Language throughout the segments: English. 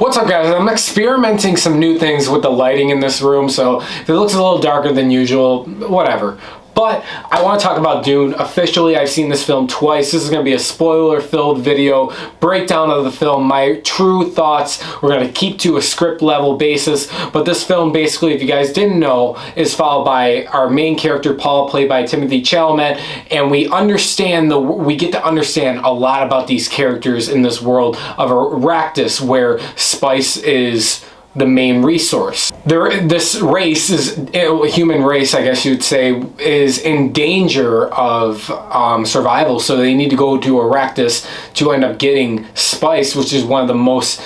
What's up, guys? I'm experimenting some new things with the lighting in this room, so if it looks a little darker than usual, whatever. But I want to talk about Dune. Officially, I've seen this film twice. This is going to be a spoiler-filled video, breakdown of the film, my true thoughts. We're going to keep to a script level basis, but this film, basically, if you guys didn't know, is followed by our main character, Paul, played by Timothée Chalamet, and we get to understand a lot about these characters in this world of Arrakis, where spice is the main resource. This race is, human race, I guess you'd say, is in danger of survival, so they need to go to Arrakis to end up getting spice, which is one of the most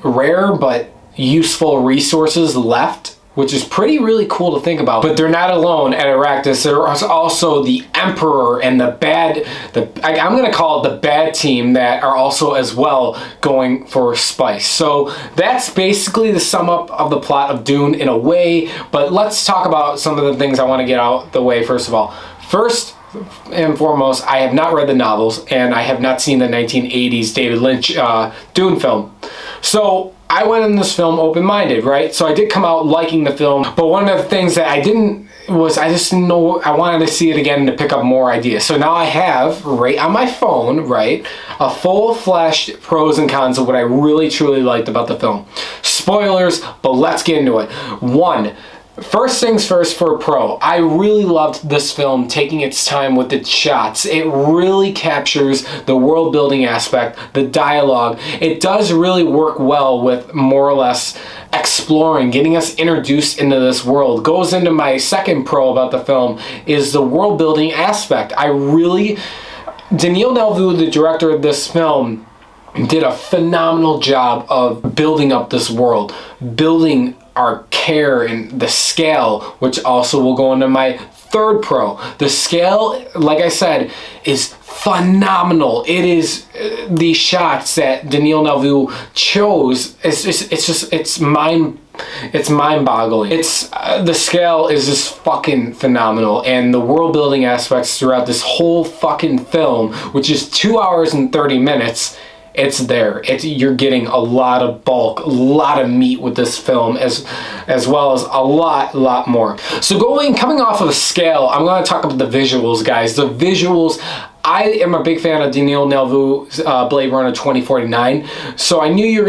rare but useful resources left, which is really cool to think about. But they're not alone at Arrakis. There's also the Emperor and I'm gonna call it the bad team that are also as well going for spice. So that's basically the sum up of the plot of Dune in a way, but let's talk about some of the things I want to get out the way first of all. First and foremost, I have not read the novels and I have not seen the 1980s David Lynch Dune film. So I went in this film open-minded, right? So I did come out liking the film, but one of the things that I just didn't know, I wanted to see it again to pick up more ideas. So now I have, right on my phone, right, a full-fledged pros and cons of what I really truly liked about the film. Spoilers, but let's get into it. First things first for a pro, I really loved this film taking its time with its shots. It really captures the world building aspect, the dialogue. It does really work well with more or less exploring, getting us introduced into this world. Goes into my second pro about the film is the world building aspect. Denis Villeneuve, the director of this film, did a phenomenal job of building up this world, building our care and the scale, which also will go into my third pro. The scale, like I said, is phenomenal. It is the shots that Denis Villeneuve chose. It's mind-boggling. The scale is just fucking phenomenal, and the world building aspects throughout this whole fucking film, which is 2 hours and 30 minutes. It's there. You're getting a lot of bulk, a lot of meat with this film, as well as a lot more. So coming off of a scale, I'm going to talk about the visuals, guys. The visuals, I am a big fan of Denis Villeneuve's Blade Runner 2049. So we knew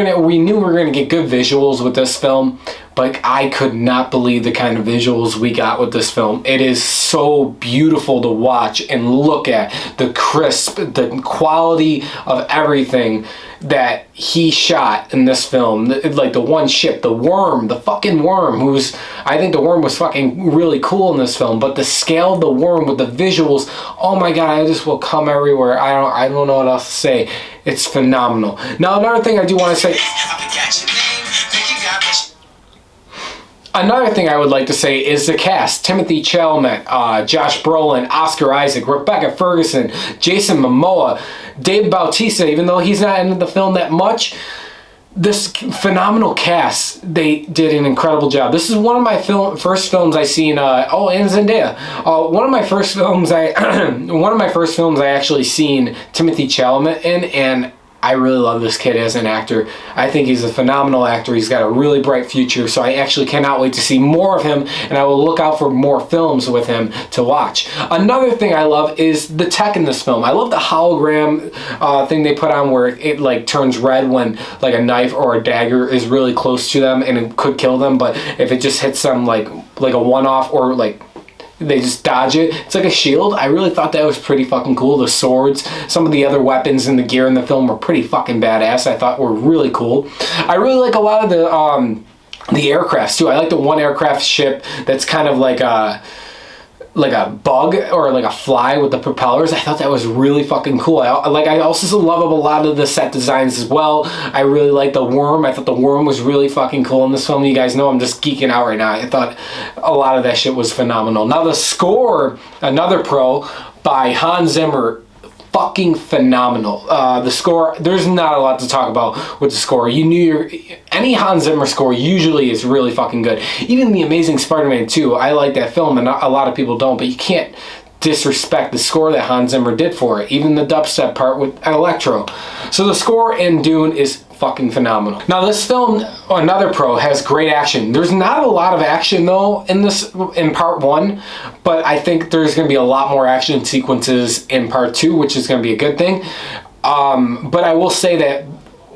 we were gonna get good visuals with this film, but I could not believe the kind of visuals we got with this film. It is so beautiful to watch and look at. The crisp, the quality of everything that he shot in this film. Like the one ship, the fucking worm, I think the worm was fucking really cool in this film, but the scale of the worm with the visuals, oh my god, I just will come everywhere. I don't know what else to say. It's phenomenal. Now another thing I do want to say, another thing I would like to say is the cast. Timothée Chalamet, Josh Brolin, Oscar Isaac, Rebecca Ferguson, Jason Momoa, Dave Bautista, even though he's not in the film that much. This phenomenal cast, they did an incredible job. This is one of my first films I seen, and Zendaya. One of my first films I actually seen Timothée Chalamet in, and I really love this kid as an actor. I think he's a phenomenal actor. He's got a really bright future, so I actually cannot wait to see more of him, and I will look out for more films with him to watch. Another thing I love is the tech in this film. I love the hologram thing they put on where it like turns red when like a knife or a dagger is really close to them and it could kill them, but if it just hits them like a one-off or like they just dodge it. It's like a shield. I really thought that was pretty fucking cool. The swords, some of the other weapons and the gear in the film were pretty fucking badass. I thought were really cool. I really like a lot of the aircrafts too. I like the one aircraft ship that's kind of like a bug or like a fly with the propellers. I thought that was really fucking cool. I also love a lot of the set designs as well. I really like the worm. I thought the worm was really fucking cool in this film. You guys know I'm just geeking out right now. I thought a lot of that shit was phenomenal. Now the score, another pro by Hans Zimmer, fucking phenomenal. The score, there's not a lot to talk about with the score. Any Hans Zimmer score usually is really fucking good. Even The Amazing Spider-Man 2, I like that film and a lot of people don't, but you can't disrespect the score that Hans Zimmer did for it, even the dubstep part with electro. So the score in Dune is fucking phenomenal. Now this film, another pro, has great action. There's not a lot of action though in part 1, but I think there's going to be a lot more action sequences in part 2, which is going to be a good thing. But I will say that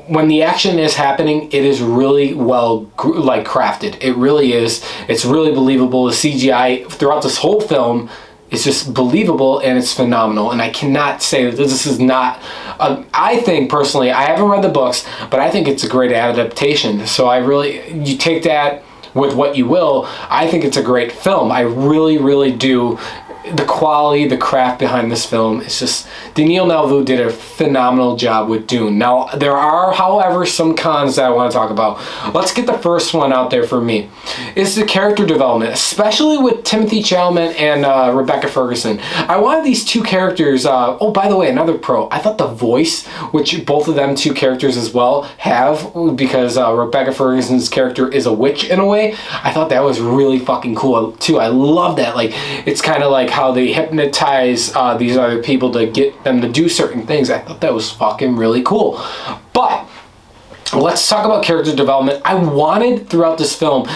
when the action is happening, it is really well crafted. It really is. It's really believable. The CGI throughout this whole film, it's just believable and it's phenomenal. And I cannot say that this is not, I think personally, I haven't read the books, but I think it's a great adaptation. So you take that with what you will. I think it's a great film. I really, really do. The quality, the craft behind this film, it's just, Denis Villeneuve did a phenomenal job with Dune. Now, there are, however, some cons that I want to talk about. Let's get the first one out there for me. It's the character development, especially with Timothée Chalamet and Rebecca Ferguson. I wanted these two characters, oh, by the way, another pro, I thought the voice, which both of them two characters as well have, because Rebecca Ferguson's character is a witch in a way, I thought that was really fucking cool too. I love that. Like, it's kind of like how they hypnotize these other people to get them to do certain things. I thought that was fucking really cool. But let's talk about character development. I wanted throughout this film,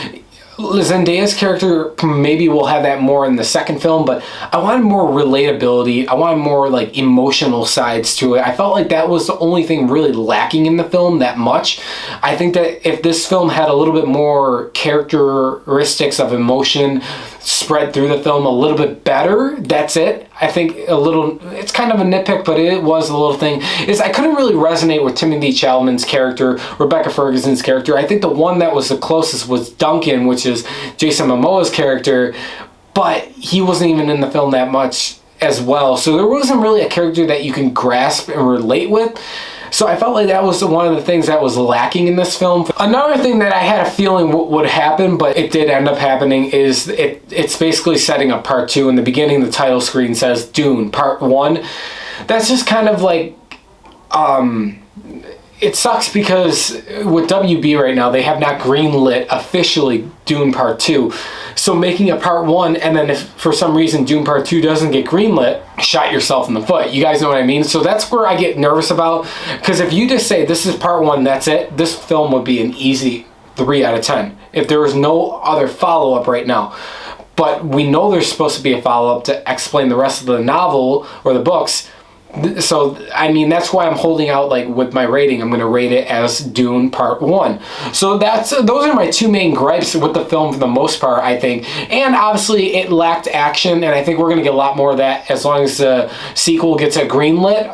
Zendaya's character, maybe we'll have that more in the second film, but I wanted more relatability. I wanted more like emotional sides to it. I felt like that was the only thing really lacking in the film that much. I think that if this film had a little bit more characteristics of emotion spread through the film a little bit better, that's it. I think it's kind of a nitpick, but it was a little thing, is I couldn't really resonate with Timothée Chalamet's character, Rebecca Ferguson's character. I think the one that was the closest was Duncan, which is Jason Momoa's character, but he wasn't even in the film that much as well. So there wasn't really a character that you can grasp and relate with. So I felt like that was one of the things that was lacking in this film. Another thing that I had a feeling would happen, but it did end up happening, is it's basically setting up part 2. In the beginning, the title screen says Dune, part 1. That's just kind of like, it sucks because with WB right now, they have not greenlit officially Dune Part 2. So making a Part 1, and then if for some reason Dune Part 2 doesn't get greenlit, shot yourself in the foot. You guys know what I mean? So that's where I get nervous about, because if you just say this is Part 1, that's it, this film would be an easy 3 out of 10 if there was no other follow-up right now. But we know there's supposed to be a follow-up to explain the rest of the novel or the books. So, I mean, that's why I'm holding out, like, with my rating. I'm going to rate it as Dune Part 1. So those are my two main gripes with the film for the most part, I think. And obviously, it lacked action, and I think we're going to get a lot more of that as long as the sequel gets a greenlit.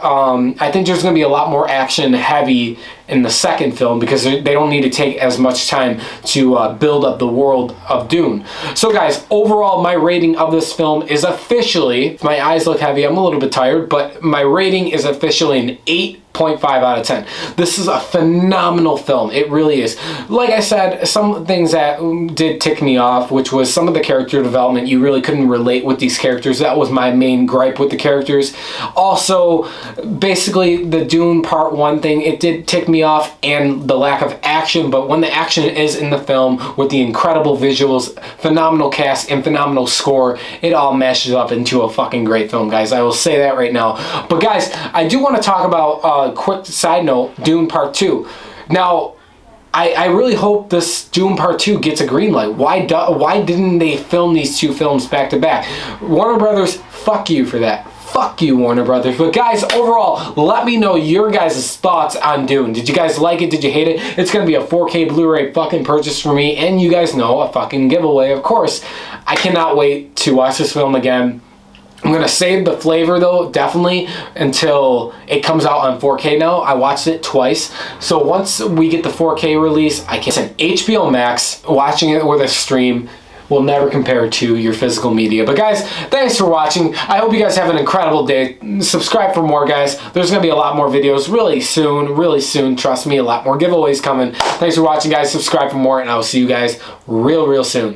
I think there's going to be a lot more action heavy in the second film, because they don't need to take as much time to build up the world of Dune. So guys, overall my rating of this film is officially, if my eyes look heavy, I'm a little bit tired, but my rating is officially an 8.5 out of 10. This is a phenomenal film. It really is. Like I said, some things that did tick me off, which was some of the character development. You really couldn't relate with these characters. That was my main gripe with the characters. Also, basically the Dune Part 1 thing, it did tick me off, and the lack of action. But when the action is in the film with the incredible visuals, phenomenal cast, and phenomenal score, it all meshes up into a fucking great film, guys. I will say that right now. But guys, I do want to talk about quick side note, Dune Part 2. Now, I really hope this Dune Part 2 gets a green light. Why didn't they film these two films back to back? Warner Brothers, fuck you for that. Fuck you, Warner Brothers. But guys, overall, let me know your guys' thoughts on Dune. Did you guys like it? Did you hate it? It's going to be a 4K Blu-ray fucking purchase for me. And you guys know, a fucking giveaway, of course. I cannot wait to watch this film again. I'm going to save the flavor, though, definitely, until it comes out on 4K now. I watched it twice. So once we get the 4K release, I can send HBO Max. Watching it with a stream will never compare to your physical media. But guys, thanks for watching. I hope you guys have an incredible day. Subscribe for more, guys. There's going to be a lot more videos really soon. Really soon. Trust me, a lot more giveaways coming. Thanks for watching, guys. Subscribe for more, and I will see you guys real soon.